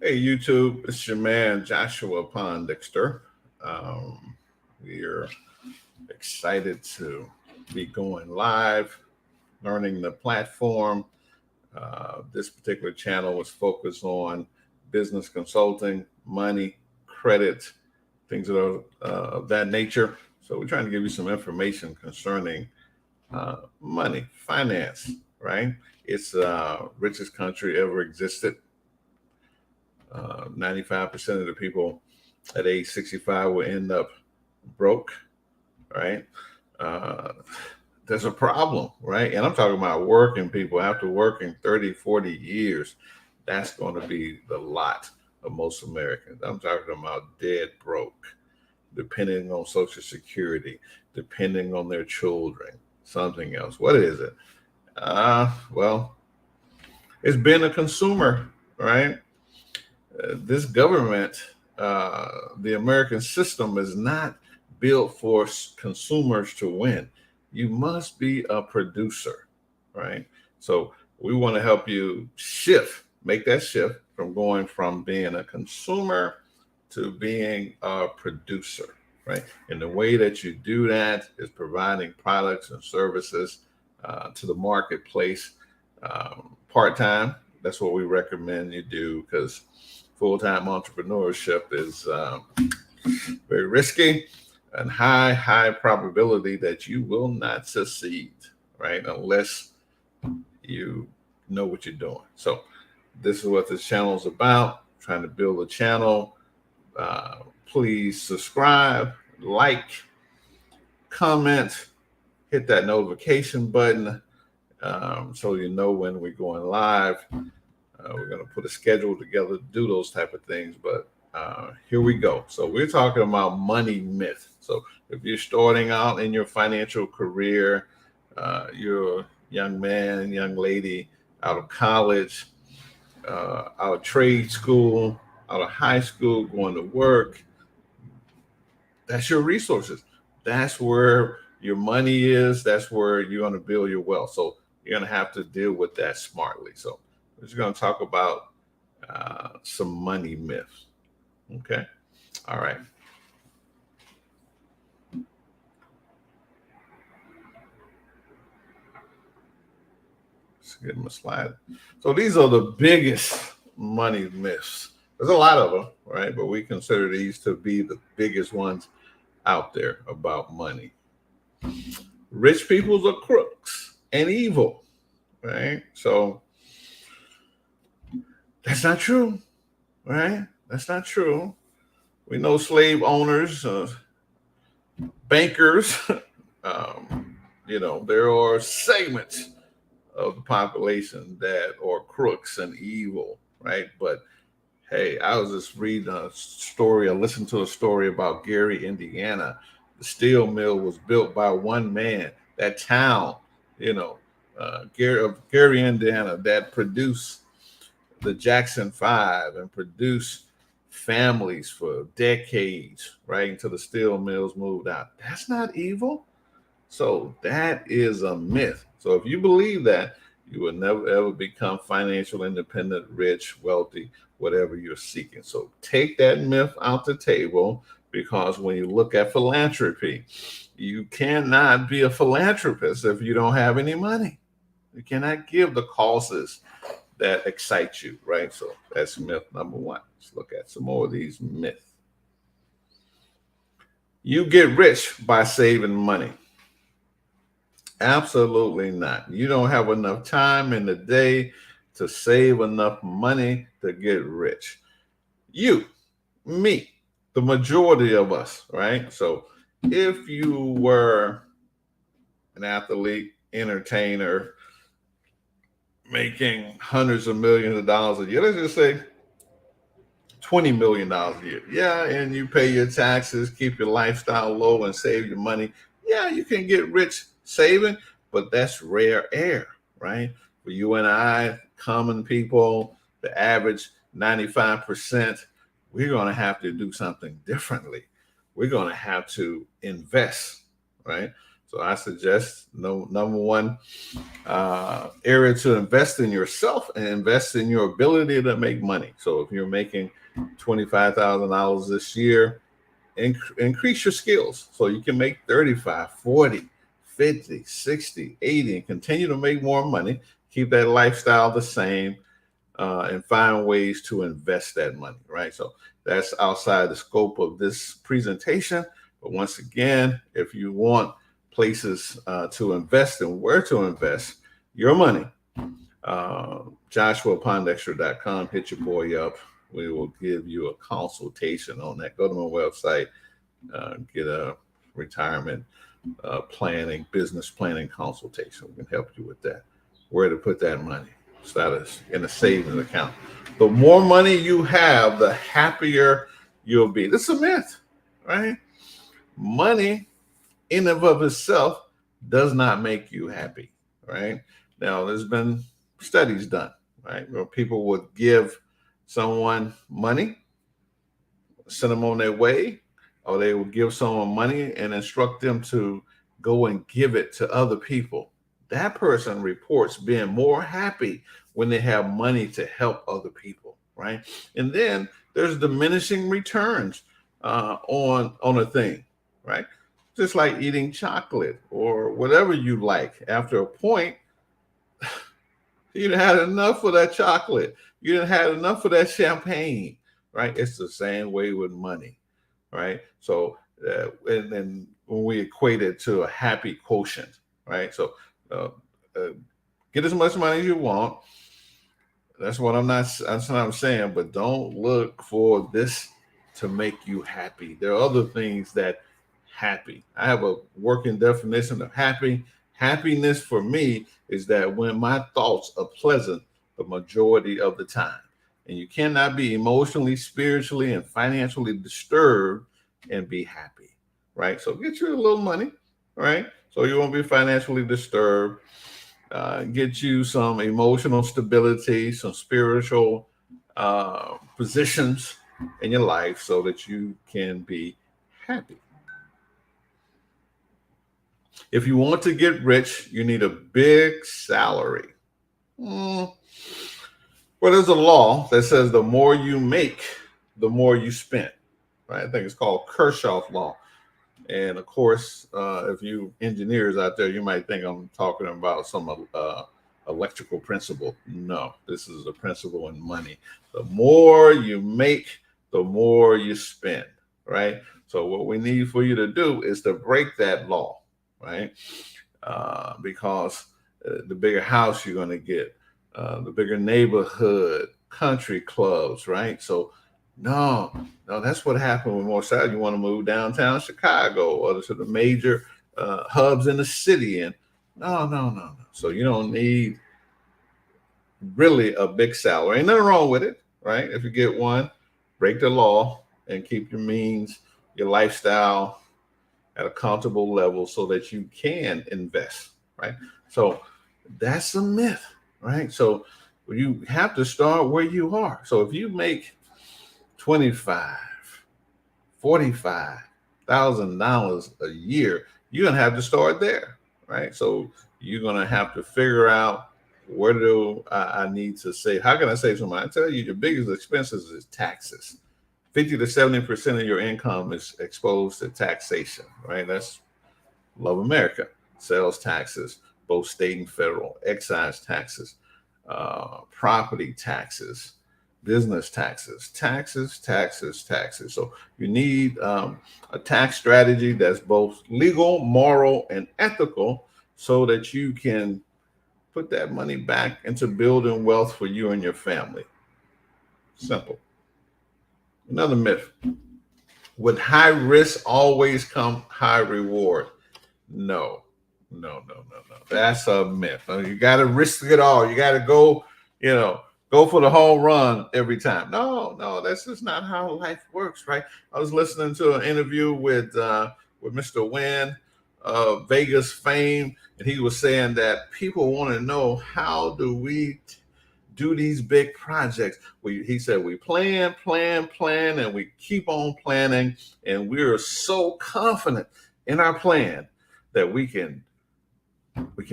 Hey, YouTube, it's your man Joshua Pondixter. Um, we're excited to be going live, learning the platform. This particular channel was focused on business consulting, money, credit, things of that nature. So, we're trying to give you some information concerning money, finance, right? It's richest country ever existed. 95% of the people at age 65 will end up broke, right? Uh, there's a problem, right? And I'm talking about working people after working 30, 40 years. That's going to be the lot of most Americans. I'm talking about dead broke, depending on Social Security, depending on their children, something else. What is it? Well, it's been a consumer, right? This government, the American system is not built for consumers to win. You must be a producer, right? So we want to help you make that shift from going from being a consumer to being a producer, right? And the way that you do that is providing products and services to the marketplace part time. That's what we recommend you do because full time entrepreneurship is very risky and high probability that you will not succeed, right? Unless you know what you're doing. So, this is what this channel is about trying to build a channel. Please subscribe, like, comment, hit that notification button so you know when we're going live. We're going to put a schedule together to do those type of things. But here we go. So we're talking about money myth. So if you're starting out in your financial career, you're a young man, young lady out of college, out of trade school, out of high school, going to work, that's your resources. That's where your money is. That's where you're going to build your wealth. So you're going to have to deal with that smartly. So we're just going to talk about some money myths. Okay. All right. Let's get my slide. So these are the biggest money myths. There's a lot of them, right? But we consider these to be the biggest ones out there about money. Rich people are crooks and evil, right? So that's not true, right? That's not true. We know slave owners, bankers. There are segments of the population that are crooks and evil, right? But hey, I was just reading a story, I listened to a story about Gary, Indiana. The steel mill was built by one man. That town, Gary, Indiana, that produced the Jackson Five and produced families for decades, right? Until the steel mills moved out. That's not evil. So that is a myth. So if you believe that, you will never ever become financial independent, rich, wealthy, whatever you're seeking. So take that myth out the table because when you look at philanthropy, you cannot be a philanthropist if you don't have any money. You cannot give the causes that excite you, right? So that's myth number one. Let's look at some more of these myths. You get rich by saving money. Absolutely not. You don't have enough time in the day to save enough money to get rich. You, me, the majority of us, right? So if you were an athlete, entertainer, making hundreds of millions of dollars a year, let's just say $20 million a year. Yeah, and you pay your taxes, keep your lifestyle low, and save your money. Yeah, you can get rich saving, but that's rare air, right? For you and I, common people, the average 95%, we're going to have to do something differently. We're going to have to invest, right? So I suggest number one area to invest in yourself and invest in your ability to make money. So if you're making $25,000 this year, increase your skills so you can make 35, 40, 50, 60, 80, and continue to make more money. Keep that lifestyle the same, and find ways to invest that money, right? So that's outside the scope of this presentation. But once again, if you want places to invest and where to invest your money, JoshuaPondexter.com, hit your boy up. We will give you a consultation on that. Go to my website, get a retirement planning, business planning consultation. We can help you with that. Where to put that money. Status in a savings account. The more money you have, the happier you'll be. This is a myth, right? Money in and of itself does not make you happy, right? Now, there's been studies done, right, where people would give someone money, send them on their way, or they would give someone money and instruct them to go and give it to other people. That person reports being more happy when they have money to help other people, right? And then there's diminishing returns on a thing, right? Just like eating chocolate or whatever you like. After a point, you didn't have enough of that chocolate. You didn't have enough of that champagne, right? It's the same way with money, right? So, and then when we equate it to a happy quotient, right? So, get as much money as you want. That's what that's what I'm saying. But don't look for this to make you happy. There are other things that happy. I have a working definition of happy. Happiness for me is that when my thoughts are pleasant the majority of the time. And you cannot be emotionally, spiritually, and financially disturbed and be happy, right? So get you a little money, right? So you won't be financially disturbed. Get you some emotional stability, some spiritual positions in your life so that you can be happy. If you want to get rich, you need a big salary. Well, there's a law that says the more you make, the more you spend. Right? I think it's called Kirchhoff law. And of course, if you engineers out there, you might think I'm talking about some electrical principle. No, this is a principle in money. The more you make, the more you spend, right? So what we need for you to do is to break that law, right? Because the bigger house you're going to get, the bigger neighborhood, country clubs, right? So no, that's what happened with more South. You want to move downtown Chicago or to the major hubs in the city. And no. So you don't need really a big salary. Ain't nothing wrong with it, right? If you get one, break the law and keep your means, your lifestyle at a comfortable level so that you can invest, right? So that's a myth, right? So you have to start where you are. So if you make $25,000, $45,000 a year, you're gonna have to start there, right? So you're gonna have to figure out where do I need to save? How can I save some money? I tell you, your biggest expenses is taxes. 50 to 70% of your income is exposed to taxation, right? That's Love America. Sales taxes, both state and federal, excise taxes, property taxes, business taxes. So you need a tax strategy that's both legal, moral, and ethical so that you can put that money back into building wealth for you and your family. Simple. Another myth. With high risk always come high reward. No. That's a myth. You got to risk it all. You got to go for the home run every time. No, that's just not how life works, right? I was listening to an interview with Mr. Wynn, Vegas fame, and he was saying that people want to know, how do we do these big projects? He said we plan, and we keep on planning, and we're so confident in our plan that we can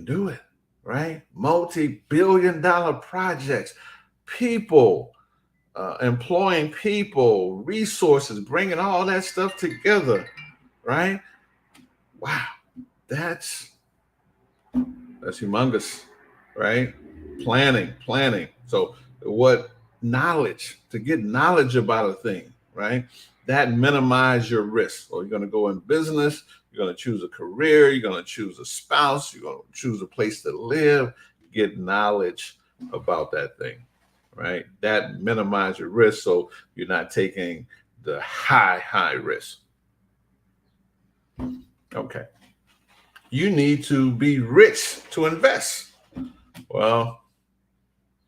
do it, right? Multi-billion-dollar projects, people, employing people, resources, bringing all that stuff together, right? Wow, that's humongous, right? Planning. So what knowledge, to get knowledge about a thing, right? That minimize your risk. So you're going to go in business, you're going to choose a career, you're going to choose a spouse, you're going to choose a place to live, get knowledge about that thing, right? That minimize your risk so you're not taking the high risk. Okay. You need to be rich to invest. Well,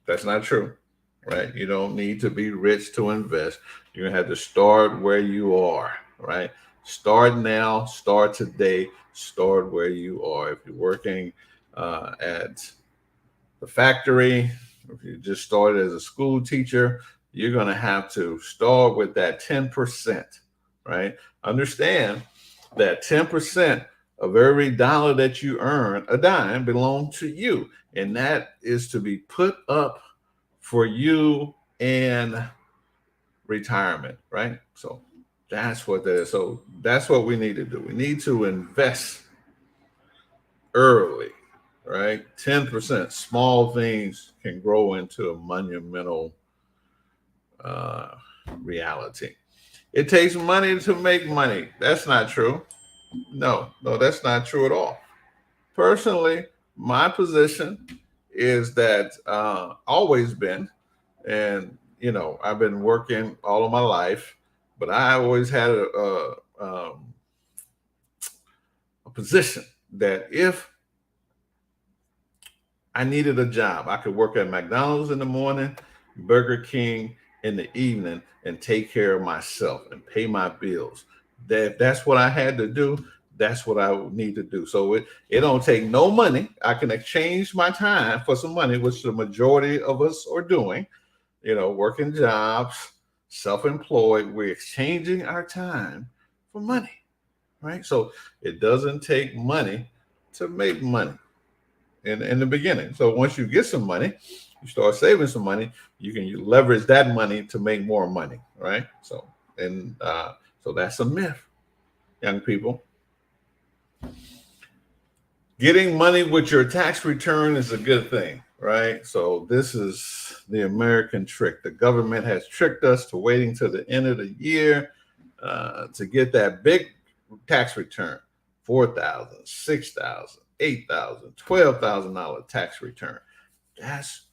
that's not true, right? You don't need to be rich to invest. You're going to have to start where you are, right? Start now, start today, start where you are. If you're working at the factory, if you just started as a school teacher, you're going to have to start with that 10%, right? Understand that 10% of every dollar that you earn, a dime, belongs to you. And that is to be put up for you in retirement, right? So that's what that is. So that's what we need to do. We need to invest early, right? 10%. Small things can grow into a monumental reality. It takes money to make money. That's not true. No, that's not true at all. Personally, my position is that always been, and I've been working all of my life, but I always had a position that if I needed a job, I could work at McDonald's in the morning, Burger King in the evening, and take care of myself and pay my bills. That if that's what I had to do, that's what I would need to do. So it don't take no money. I can exchange my time for some money, which the majority of us are doing. Working jobs, self-employed. We're exchanging our time for money, right? So it doesn't take money to make money in the beginning. So once you get some money, you start saving some money, you leverage that money to make more money, right? So that's a myth, young people. Getting money with your tax return is a good thing, right? So this is the American trick. The government has tricked us to waiting till the end of the year to get that big tax return, $4,000, $6,000, $8,000, $12,000 tax return. That's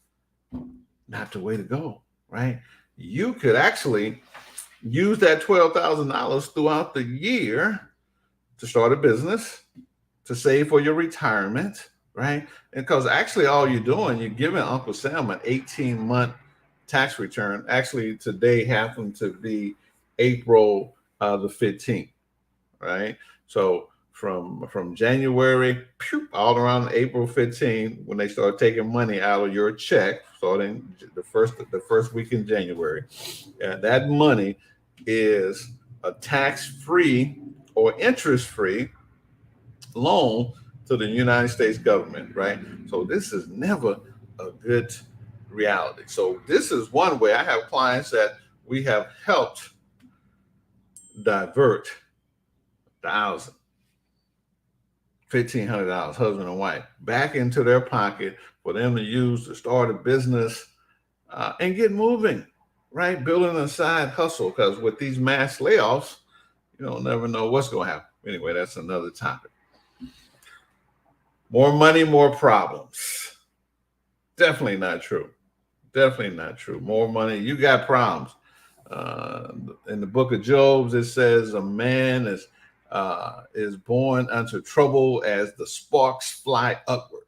not the way to go, right? You could actually use that $12,000 throughout the year to start a business, to save for your retirement, right? Because actually all you're doing, you're giving Uncle Sam an 18-month tax return. Actually, today happened to be April the 15th, right? So from January, all around April 15th, when they start taking money out of your check, starting the first week in January, that money is a tax-free or interest-free loan to the United States government, right? So this is never a good reality. So this is one way I have clients that we have helped divert $1,000, $1,500, husband and wife, back into their pocket for them to use to start a business and get moving, right? Building a side hustle, because with these mass layoffs, you don't never know what's going to happen. Anyway, that's another topic. More money, more problems. Definitely not true. Definitely not true. More money, you got problems. In the book of Job, it says a man is born unto trouble as the sparks fly upward,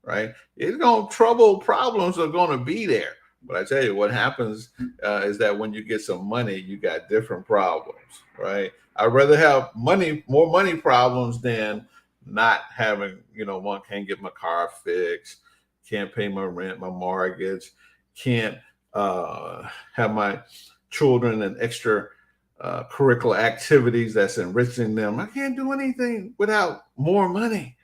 right? It's going to trouble, problems are going to be there. But I tell you, what happens is that when you get some money, you got different problems, right? I'd rather have more money problems than not having, one can't get my car fixed, can't pay my rent, my mortgage, can't have my children an extra curricular activities that's enriching them. I can't do anything without more money,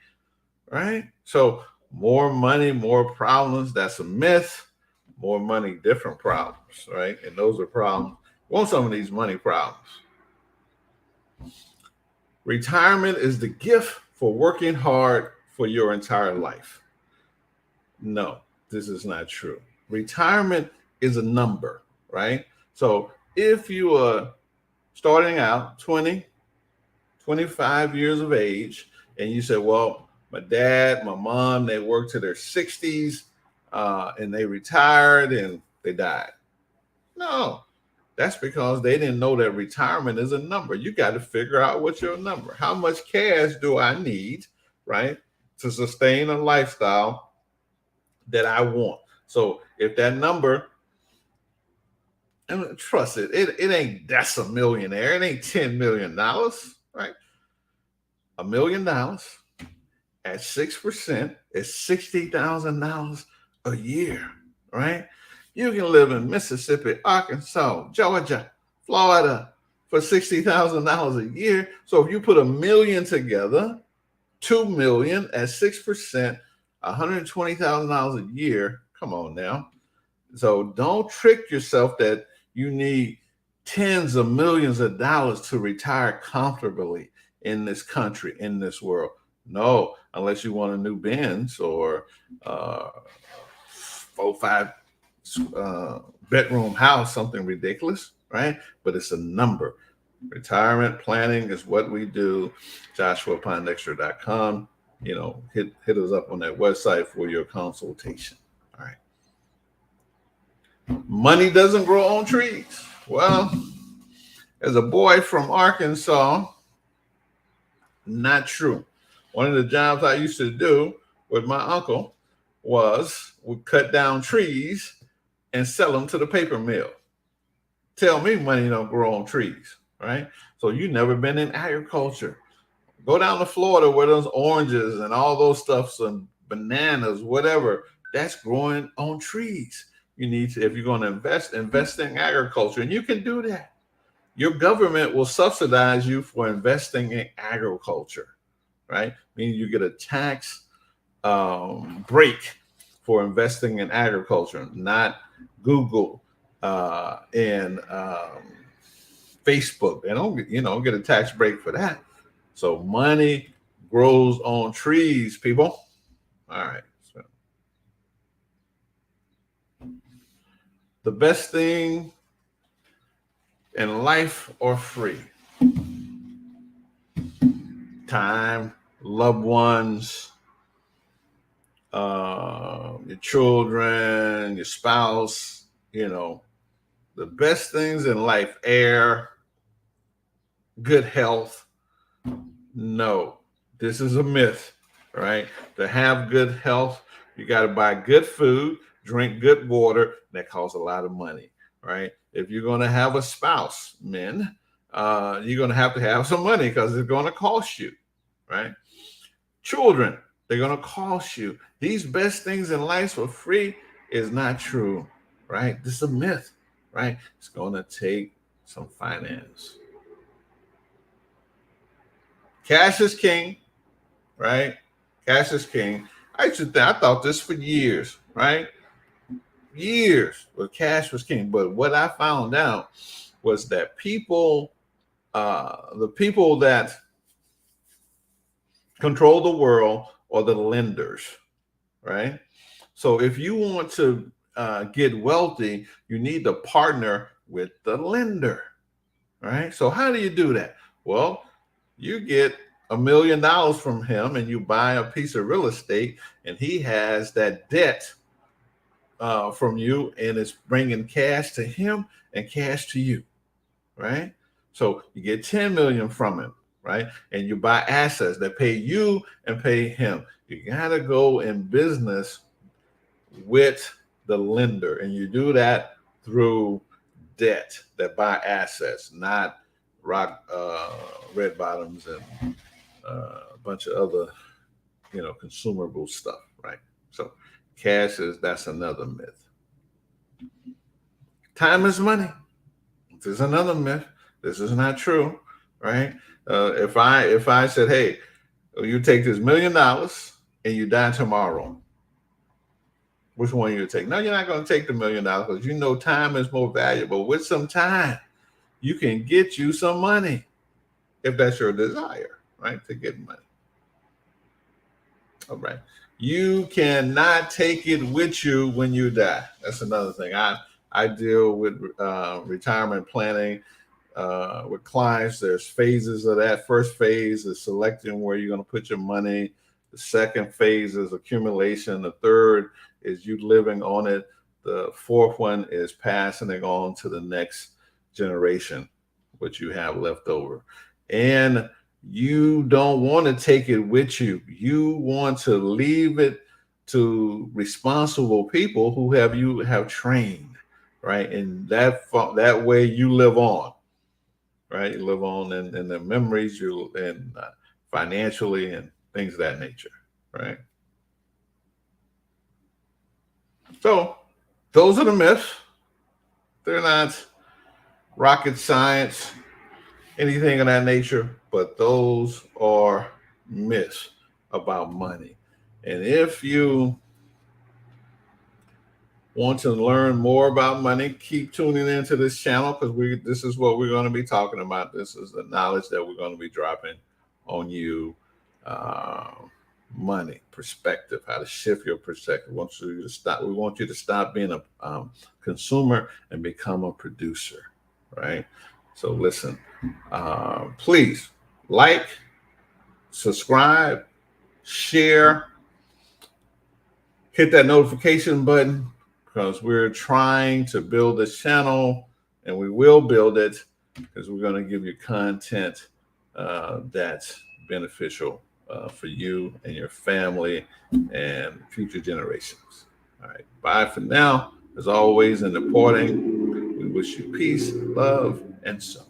right? So more money, more problems. That's a myth. More money, different problems, right? And those are problems. Want some of these money problems. Retirement is the gift for working hard for your entire life. No, this is not true. Retirement is a number, right? So if you are starting out 20, 25 years of age, and you say, well, my dad, my mom, they worked to their 60s and they retired and they died. No, that's because they didn't know that retirement is a number. You got to figure out what's your number. How much cash do I need, right, to sustain a lifestyle that I want? So if that number, and trust it ain't that's a millionaire. It ain't $10 million, right? $1 million at 6% is $60,000 a year, right? You can live in Mississippi, Arkansas, Georgia, Florida for $60,000 a year. So if you put $1 million together, 2 million at 6%, $120,000 a year. Come on now. So don't trick yourself that you need tens of millions of dollars to retire comfortably in this country, in this world. No, unless you want a new Benz or 4, 5 bedroom house, something ridiculous, right? But it's a number. Retirement planning is what we do. JoshuaPondexter.com. Hit us up on that website for your consultation. All right. Money doesn't grow on trees. Well, as a boy from Arkansas, not true. One of the jobs I used to do with my uncle was we cut down trees and sell them to the paper mill. Tell me money don't grow on trees, right? So you never been in agriculture. Go down to Florida where those oranges and all those stuffs and bananas, whatever, that's growing on trees. You need to, if you're going to invest in agriculture, and you can do that. Your government will subsidize you for investing in agriculture, right? Meaning you get a tax break for investing in agriculture, not Google and Facebook. They don't get a tax break for that. So money grows on trees, people. All right. So the best thing in life are free. Time, loved ones, your children, your spouse, the best things in life, air, good health. No, this is a myth, right? To have good health, you got to buy good food, drink good water. That costs a lot of money, right? If you're going to have a spouse, men, you're going to have some money because it's going to cost you, right? Children, they're going to cost you. These best things in life for free is not true, right? This is a myth, right? It's going to take some finance. Cash is king, right? Cash is king. I thought this for years, right? Years, but cash was king. But what I found out was that the people that control the world are the lenders, right? So if you want to get wealthy, you need to partner with the lender, right? So how do you do that? Well, you get $1 million from him and you buy a piece of real estate, and he has that debt from you, and it's bringing cash to him and cash to you, right? So you get 10 million from him, right? And you buy assets that pay you and pay him. You got to go in business with the lender, and you do that through debt that buy assets, not red bottoms and a bunch of other, consumable stuff, right? So that's another myth. Time is money. There's another myth. This is not true, right? If I said, hey, you take this $1,000,000 and you die tomorrow, which one you take? No, you're not going to take the $1,000,000 because you know time is more valuable. With some time, you can get you some money if that's your desire, right? To get money. All right. You cannot take it with you when you die. That's another thing. I deal with retirement planning with clients. There's phases of that. First phase is selecting where you're going to put your money. The second phase is accumulation. The third is you living on it. The fourth one is passing it on to the next generation, what you have left over. And you don't want to take it with you. You want to leave it to responsible people who have trained, right? And that way you live on, right? You live on in the memories, you and financially and things of that nature, right? So those are the myths. They're not rocket science, anything of that nature, but those are myths about money. And if you want to learn more about money, keep tuning into this channel because this is what we're going to be talking about. This is the knowledge that we're going to be dropping on you. Money perspective, how to shift your perspective. We want you to stop being a consumer and become a producer, right? So listen, please like, subscribe, share, hit that notification button because we're trying to build this channel and we will build it because we're going to give you content that's beneficial for you and your family and future generations. All right. Bye for now. As always, in the parting, we wish you peace, love, and so.